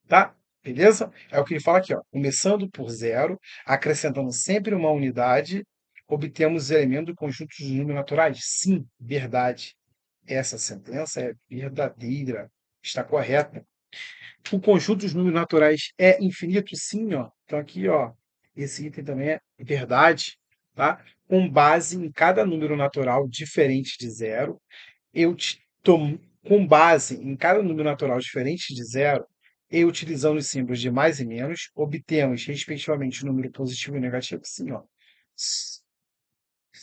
Tá? Beleza? É o que ele fala aqui, ó. Começando por zero, acrescentando sempre uma unidade, obtemos os elementos do conjunto dos números naturais? Sim, verdade. Essa sentença é verdadeira. Está correta. O conjunto dos números naturais é infinito? Sim, ó. Então aqui, ó, esse item também é verdade, tá? Com base em cada número natural diferente de zero, com base em cada número natural diferente de zero, e utilizando os símbolos de mais e menos, obtemos, respectivamente, o número positivo e negativo. Sim, ó.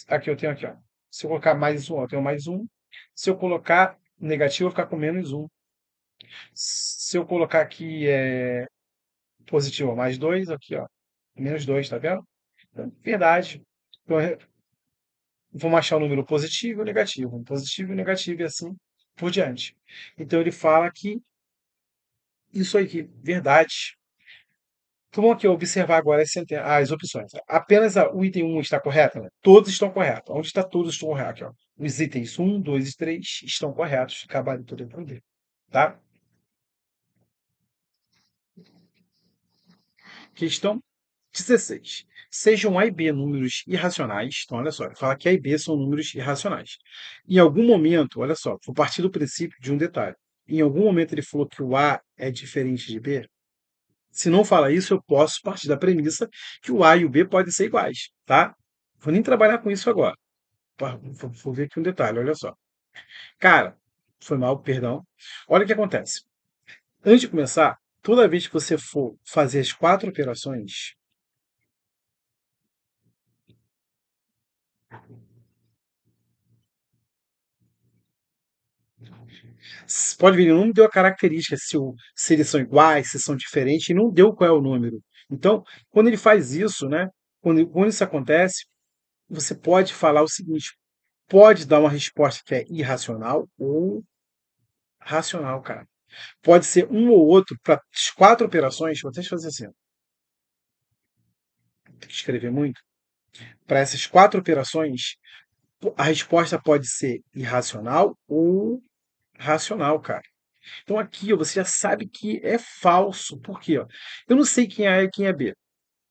Aqui eu tenho aqui, ó. Se eu colocar mais um, ó, eu tenho mais um. Se eu colocar negativo, eu vou ficar com menos um. Se eu colocar aqui positivo, ó, mais dois, aqui, ó. Menos dois, tá vendo? Então, verdade. Então, vamos achar o número positivo e o negativo. Um positivo e um negativo e assim por diante. Então ele fala que isso aqui, verdade. Então, vamos aqui observar agora as opções. Apenas o item 1 está correto? Né? Todos estão corretos. Onde está todos estão corretos? Aqui, ó. Os itens 1, 2 e 3 estão corretos. Acabaram de entender. Tá? Questão 16. Sejam A e B números irracionais. Então, olha só, fala que A e B são números irracionais. Em algum momento, olha só, vou partir do princípio de um detalhe. Em algum momento ele falou que o A é diferente de B. Se não fala isso, eu posso partir da premissa que o A e o B podem ser iguais, tá? Vou nem trabalhar com isso agora. Vou ver aqui um detalhe, olha só. Cara, foi mal, perdão. Olha o que acontece. Antes de começar, toda vez que você for fazer as quatro operações, pode ver, ele não deu a característica se eles são iguais, se são diferentes, e não deu qual é o número. Então, quando ele faz isso, né? Quando isso acontece, você pode falar o seguinte: pode dar uma resposta que é irracional ou racional, cara. Pode ser um ou outro para as quatro operações. Vou até fazer assim, ó, tem que escrever muito. Para essas quatro operações, a resposta pode ser irracional ou racional, cara. Então aqui ó, você já sabe que é falso. Por quê? Ó? Eu não sei quem é A e quem é B.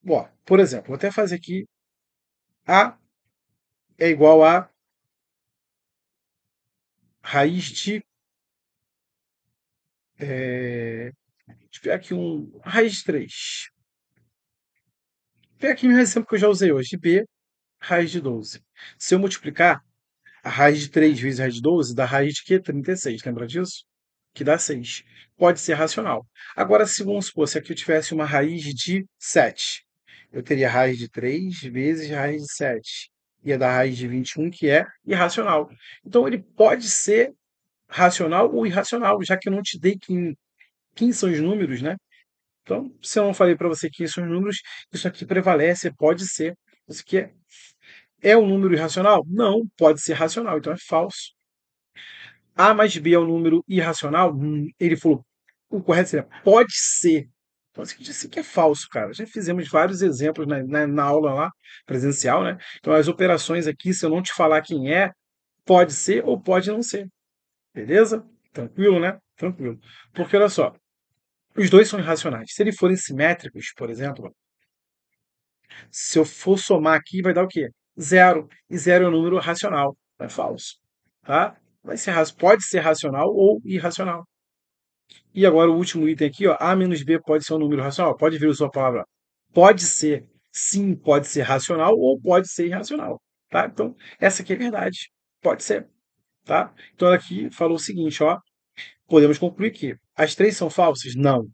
Ó, por exemplo, vou até fazer aqui A é igual a raiz de. Deixa eu ver aqui raiz de 3. Vou pegar aqui um exemplo que eu já usei hoje. De B, raiz de 12. Se eu multiplicar a raiz de 3 vezes a raiz de 12, dá raiz de quê? 36. Lembra disso? Que dá 6. Pode ser racional. Agora, se vamos supor, se aqui eu tivesse uma raiz de 7, eu teria raiz de 3 vezes raiz de 7. Ia dar raiz de 21, que é irracional. Então, ele pode ser racional ou irracional, já que eu não te dei quem são os números, né? Então, se eu não falei para você quem são os números, isso aqui prevalece, pode ser. Isso aqui é um número irracional? Não, pode ser racional, então é falso. A mais B é um número irracional? Ele falou, o correto seria pode ser. Então, isso aqui é falso, cara. Já fizemos vários exemplos na aula lá, presencial, né? Então, as operações aqui, se eu não te falar quem é, pode ser ou pode não ser. Beleza? Tranquilo, né? Tranquilo. Porque, olha só, os dois são irracionais. Se eles forem simétricos, por exemplo, se eu for somar aqui, vai dar o quê? Zero. E zero é um número racional. É falso. Tá? Pode ser racional ou irracional. E agora o último item aqui, ó, A menos B pode ser um número racional? Pode vir a sua palavra. Pode ser. Sim, pode ser racional ou pode ser irracional. Tá? Então, essa aqui é verdade. Pode ser. Tá? Então, aqui falou o seguinte, ó. Podemos concluir que as três são falsas? Não.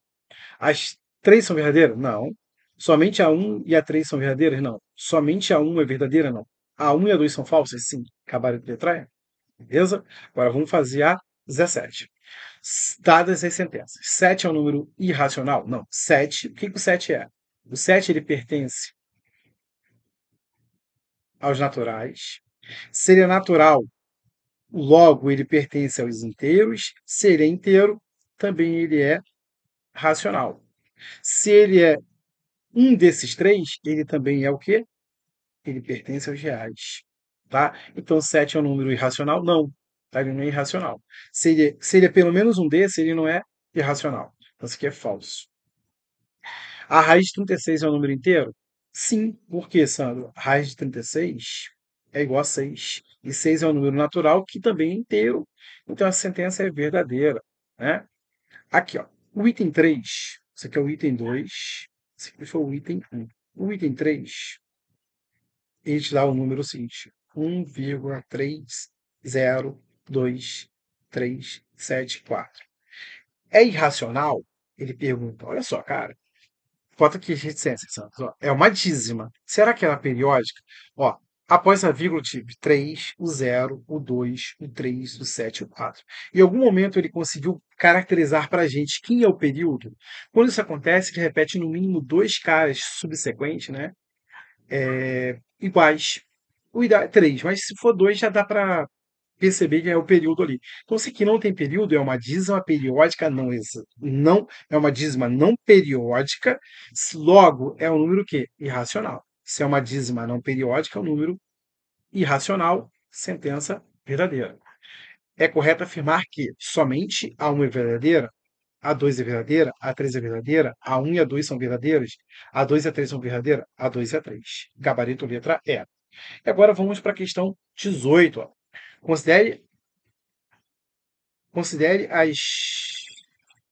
As três são verdadeiras? Não. Somente a um e a 3 são verdadeiras? Não. Somente a um é verdadeira? Não. A um e a 2 são falsas? Sim. Acabaram de letrar? Beleza? Agora vamos fazer a 17. Dadas as sentenças. 7 é um número irracional? Não. 7, o que o 7 é? O 7 ele pertence aos naturais. Se ele é natural, logo ele pertence aos inteiros. Se ele é inteiro, também ele é racional. Se ele é um desses três, ele também é o quê? Ele pertence aos reais. Tá? Então 7 é um número irracional? Não. Tá? Ele não é irracional. Se ele é pelo menos um desses, ele não é irracional. Então isso aqui é falso. A raiz de 36 é um número inteiro? Sim. Por quê, Sandro? A raiz de 36 é igual a 6. E 6 é um número natural que também é inteiro. Então a sentença é verdadeira. Né? Aqui, ó. O item 3. Isso aqui é o item 2. Esse aqui foi o item 1. O item 3, ele te dá o número seguinte: 1,302374. É irracional? Ele pergunta. Olha só, cara. Bota aqui reticência, Santos. Ó. É uma dízima. Será que ela é periódica? Ó, após a vírgula tive 3, o 0, o 2, o 3, o 7 e o 4. Em algum momento ele conseguiu caracterizar para a gente quem é o período. Quando isso acontece, ele repete no mínimo dois caras subsequentes, né? Iguais. O ideal é 3, mas se for 2 já dá para perceber que é o período ali. Então, se aqui não tem período, é uma dízima periódica não é uma dízima não periódica, logo é um número que irracional. Se é uma dízima não periódica, é um número irracional, sentença verdadeira. É correto afirmar que somente a 1 é verdadeira? A 2 é verdadeira, a 3 é verdadeira, a 1 e a 2 são verdadeiras, a 2 e a 3 são verdadeiras, a 2 e a 3. Gabarito letra E. E agora vamos para a questão 18. Ó. Considere, considere as.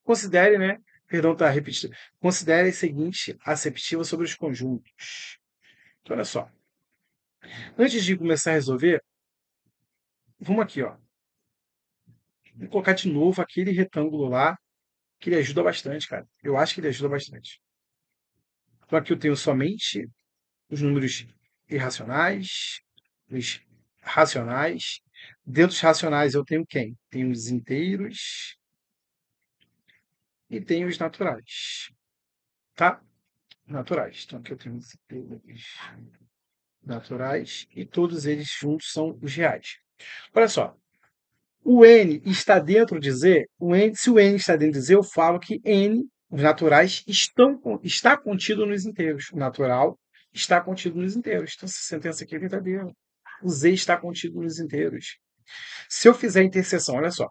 Considere, né? Perdão, tá repetido. Considere a seguinte aceptiva sobre os conjuntos. Então, olha só. Antes de começar a resolver, vamos aqui, ó. Vou colocar de novo aquele retângulo lá, que ele ajuda bastante, cara. Eu acho que ele ajuda bastante. Então aqui eu tenho somente os números irracionais, os racionais. Dentro dos racionais eu tenho quem? Tenho os inteiros e tenho os naturais, tá? Naturais. Então aqui eu tenho os inteiros naturais e todos eles juntos são os reais. Olha só, o N está dentro de Z, se o N está dentro de Z, eu falo que N, os naturais, está contido nos inteiros. O natural está contido nos inteiros. Então, essa sentença aqui é verdadeira. O Z está contido nos inteiros. Se eu fizer a interseção, olha só.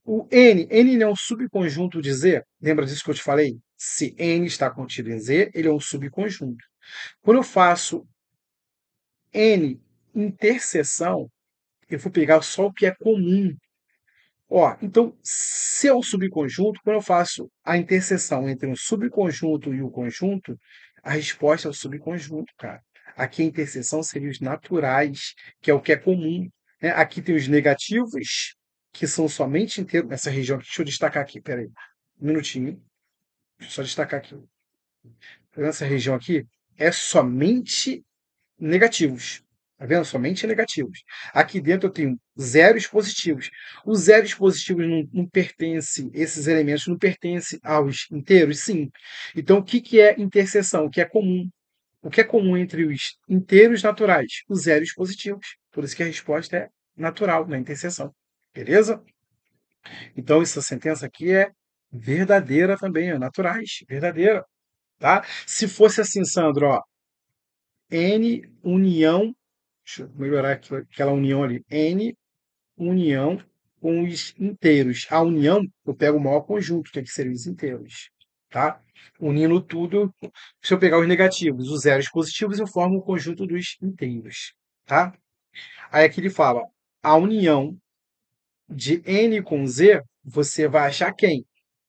O N é um subconjunto de Z. Lembra disso que eu te falei? Se N está contido em Z, ele é um subconjunto. Quando eu faço N interseção, eu vou pegar só o que é comum. Ó, então, se é um subconjunto, quando eu faço a interseção entre um subconjunto e o conjunto, a resposta é o subconjunto, cara. Aqui a interseção seria os naturais, que é o que é comum. Né? Aqui tem os negativos, que são somente inteiros. Nessa região aqui, deixa eu destacar aqui, peraí. Um minutinho. Deixa eu só destacar aqui. Nessa região aqui, é somente negativos. Tá vendo? Somente negativos. Aqui dentro eu tenho zeros positivos. Os zeros positivos não pertencem, esses elementos não pertencem aos inteiros? Sim. Então, o que é interseção? O que é comum? O que é comum entre os inteiros naturais? Os zeros positivos. Por isso que a resposta é natural, na interseção. Beleza? Então, essa sentença aqui é verdadeira também, é naturais, verdadeira. Tá? Se fosse assim, Sandro, ó, N união, deixa eu melhorar aquela união ali, N união com os inteiros. A união, eu pego o maior conjunto, que aqui seriam os inteiros. Tá? Unindo tudo, se eu pegar os negativos, os zeros positivos, eu formo o conjunto dos inteiros. Tá? Aí aqui ele fala, a união de N com Z, você vai achar quem?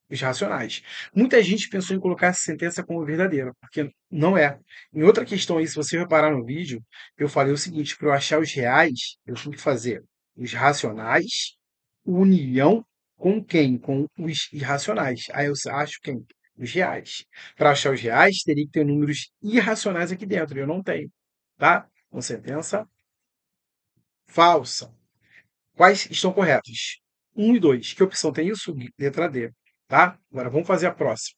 Os racionais. Muita gente pensou em colocar essa sentença como verdadeira, porque não é. Em outra questão aí, se você reparar no vídeo, eu falei o seguinte, para eu achar os reais, eu tenho que fazer os racionais, união com quem? Com os irracionais. Aí eu acho quem? Os reais. Para achar os reais, teria que ter números irracionais aqui dentro, e eu não tenho. Tá? Com sentença falsa. Quais estão corretos? 1 e 2. Que opção tem isso? Letra D. Tá? Agora vamos fazer a próxima.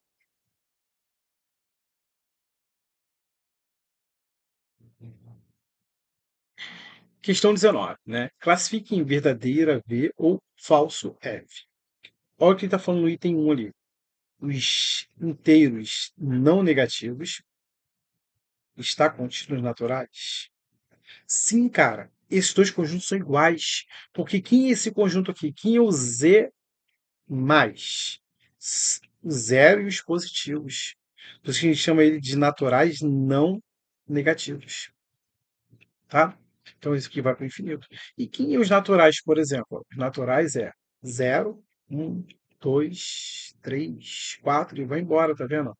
Questão 19, né? Classifique em verdadeira V ou falso F. Olha o que ele está falando no item 1 ali. Os inteiros não negativos está contido nos naturais? Sim, cara. Esses dois conjuntos são iguais. Porque quem é esse conjunto aqui? Quem é o Z mais? O zero e os positivos. Por isso que a gente chama ele de naturais não negativos. Tá? Então isso aqui vai para o infinito. E quem é os naturais, por exemplo? Os naturais é 0, 1, 2, 3, 4 e vai embora, tá vendo?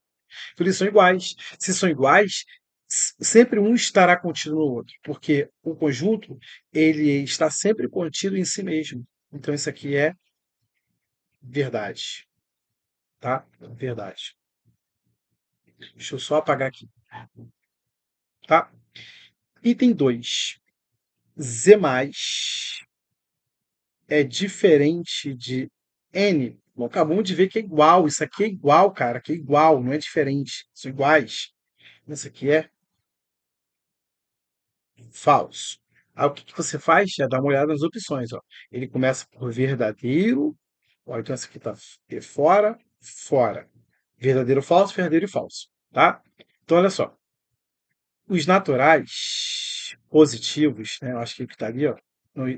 Então eles são iguais. Se são iguais, sempre um estará contido no outro, porque o conjunto ele está sempre contido em si mesmo. Então isso aqui é verdade, tá? Verdade. Deixa eu só apagar aqui, tá? Item 2. Z mais é diferente de N. Bom, acabamos de ver que é igual. Isso aqui é igual, cara. Aqui é igual, não é diferente. São iguais. Isso aqui é falso. Aí o que que você faz? Já dá uma olhada nas opções. Ó. Ele começa por verdadeiro. Ó, então essa aqui está fora, fora. Verdadeiro, falso, verdadeiro e falso. Tá? Então, olha só. Os naturais positivos, né? Eu acho que está ali, ó.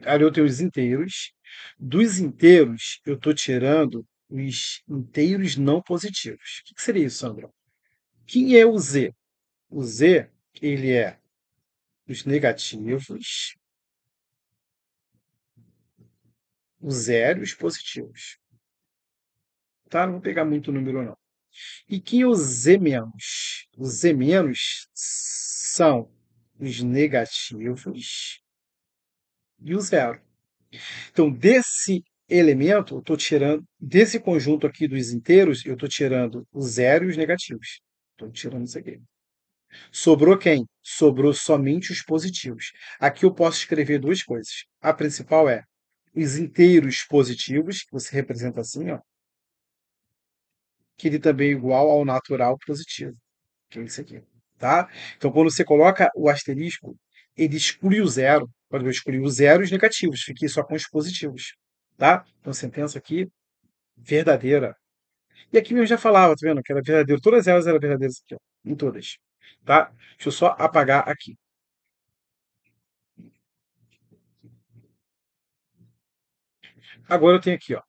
Ali eu tenho os inteiros. Dos inteiros, eu estou tirando os inteiros não positivos. O que seria isso, Sandro? Quem é o Z? O Z, ele é os negativos, os zeros e os positivos. Tá? Não vou pegar muito número, não. E quem é o Z menos? Os Z menos são os negativos e o zero. Então, desse elemento, eu estou tirando, desse conjunto aqui dos inteiros, eu estou tirando os zero e os negativos. Estou tirando isso aqui. Sobrou quem? Sobrou somente os positivos. Aqui eu posso escrever duas coisas. A principal é os inteiros positivos, que você representa assim, ó, que ele também é igual ao natural positivo, que é isso aqui, tá? Então, quando você coloca o asterisco, ele exclui o zero. Quando eu excluir o zero e os negativos, fiquei só com os positivos, tá? Então, sentença aqui, verdadeira. E aqui eu já falava, tá vendo? Que era verdadeiro. Todas elas eram verdadeiras aqui, ó, em todas, tá? Deixa eu só apagar aqui. Agora eu tenho aqui, ó,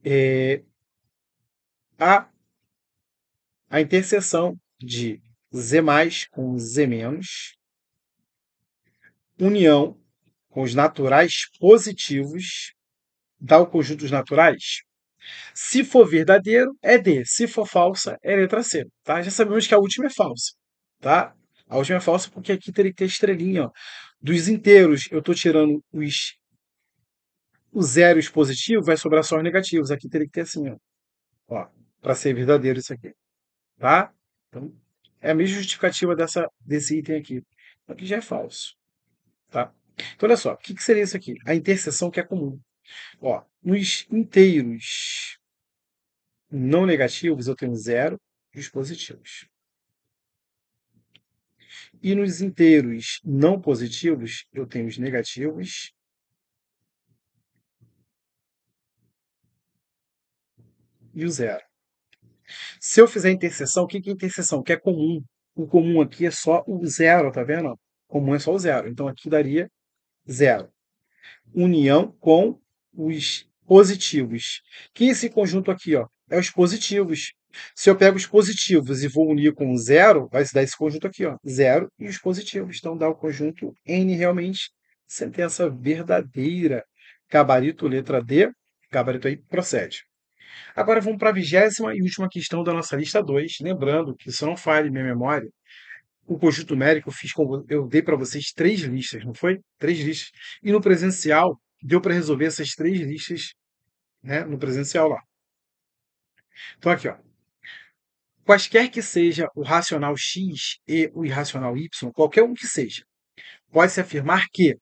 é, a, a interseção de Z mais com Z menos, união com os naturais positivos, dá o conjunto dos naturais. Se for verdadeiro, é D. Se for falsa, é letra C. Tá? Já sabemos que a última é falsa. Tá? A última é falsa porque aqui teria que ter estrelinha. Ó. Dos inteiros, eu estou tirando os zeros positivos, vai sobrar só os negativos. Aqui teria que ter assim, ó, para ser verdadeiro isso aqui. Tá? Então, é a mesma justificativa desse item aqui. Aqui já é falso. Tá? Então, olha só, o que seria isso aqui? A interseção que é comum. Ó, nos inteiros não negativos, eu tenho zero e os positivos. E nos inteiros não positivos, eu tenho os negativos e o zero. Se eu fizer interseção, o que é interseção? Que é comum. O comum aqui é só o zero, tá vendo? O comum é só o zero. Então aqui daria zero. União com os positivos. Que esse conjunto aqui, ó, é os positivos. Se eu pego os positivos e vou unir com o zero, vai se dar esse conjunto aqui, ó, zero e os positivos. Então dá o conjunto N realmente. Sentença verdadeira. Gabarito, letra D. Gabarito aí procede. Agora vamos para a 20ª e última questão da nossa lista 2. Lembrando que, se não falhe minha memória, o conjunto numérico eu dei para vocês 3 listas, não foi? 3 listas. E no presencial, deu para resolver essas 3 listas, né, no presencial lá. Então aqui, ó. Quaisquer que seja o racional x e o irracional y, qualquer um que seja, pode-se afirmar que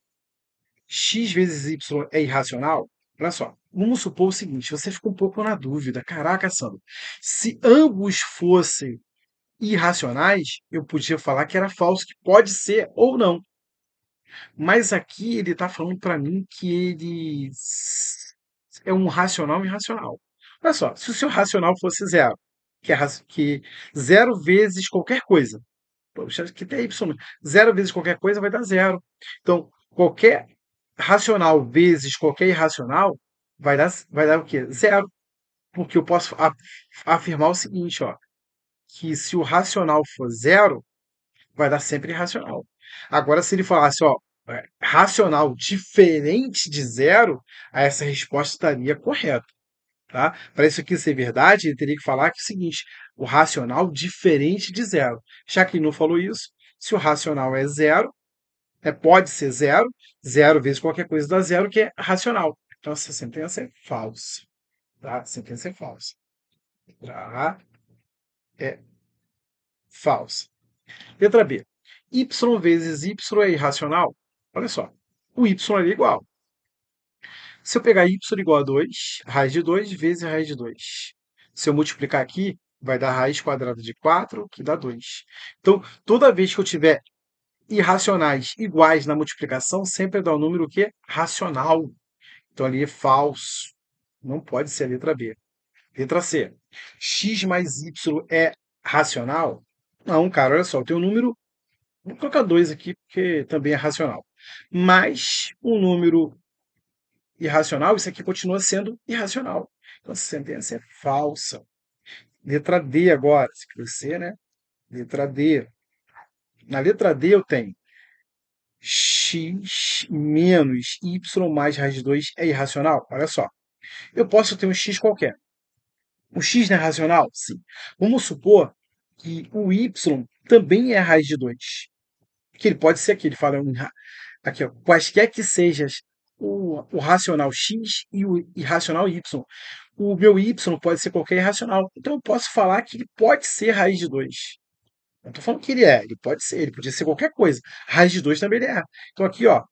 x vezes y é irracional? Olha só, vamos supor o seguinte, você ficou um pouco na dúvida. Caraca, Sandro, se ambos fossem irracionais, eu podia falar que era falso, que pode ser ou não. Mas aqui ele está falando para mim que ele é um racional irracional. Olha só, se o seu racional fosse zero, que zero vezes qualquer coisa, poxa, que tem y, zero vezes qualquer coisa vai dar zero. Então, qualquer racional vezes qualquer irracional vai dar o quê? Zero. Porque eu posso afirmar o seguinte, ó, que se o racional for zero, vai dar sempre irracional. Agora, se ele falasse, ó, racional diferente de zero, aí essa resposta estaria correta. Tá? Para isso aqui ser verdade, ele teria que falar que é o seguinte: o racional diferente de zero. Já que ele não falou isso, se o racional é zero, pode ser zero, zero vezes qualquer coisa dá zero, que é racional. Então essa sentença é falsa. Tá? A sentença é falsa. Tá? É falsa. Letra B. Y vezes y é irracional? Olha só. O y é igual. Se eu pegar y igual a 2, raiz de 2 vezes raiz de 2. Se eu multiplicar aqui, vai dar raiz quadrada de 4, que dá 2. Então, toda vez que eu tiver irracionais iguais na multiplicação, sempre dá o número que é racional. Então, ali é falso. Não pode ser a letra B. Letra C. X mais y é racional? Não, cara, olha só. Eu tenho um número. Vou colocar 2 aqui, porque também é racional. Mais um número irracional, isso aqui continua sendo irracional. Então, essa sentença é falsa. Letra D agora, se você, né? Letra D. Na letra D eu tenho x menos y mais raiz de 2 é irracional? Olha só. Eu posso ter um x qualquer. O x não é racional? Sim. Vamos supor que o y também é raiz de 2. Que ele pode ser aqui, ele fala aqui, ó, quaisquer que sejam o racional x e o irracional y. O meu y pode ser qualquer irracional. Então eu posso falar que ele pode ser raiz de 2. Não estou falando que ele pode ser, ele podia ser qualquer coisa. Raiz de 2 também ele é. Então aqui, ó,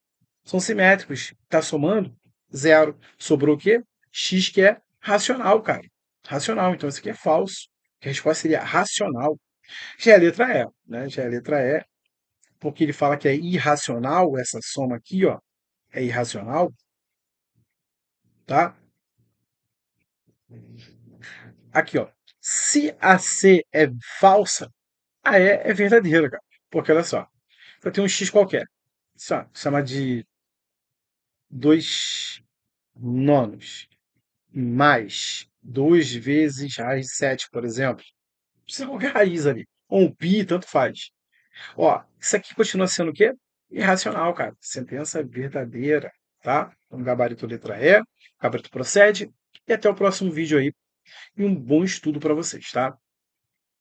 são simétricos. Está somando, zero. Sobrou o quê? X que é racional, cara. Racional. Então isso aqui é falso. A resposta seria racional. Já é a letra E, né? Já é a letra E, porque ele fala que é irracional, essa soma aqui, ó, é irracional, tá? Aqui, ó. Se a C é falsa, a E é verdadeira, cara. Porque olha só, eu tenho um X qualquer. Só, chama de 2 nonos mais 2 vezes raiz de 7, por exemplo. Precisa qualquer raiz ali. Ou um pi, tanto faz. Ó, isso aqui continua sendo o quê? Irracional, cara. Sentença verdadeira, tá? Então, gabarito letra E, gabarito procede. E até o próximo vídeo aí. E um bom estudo para vocês, tá?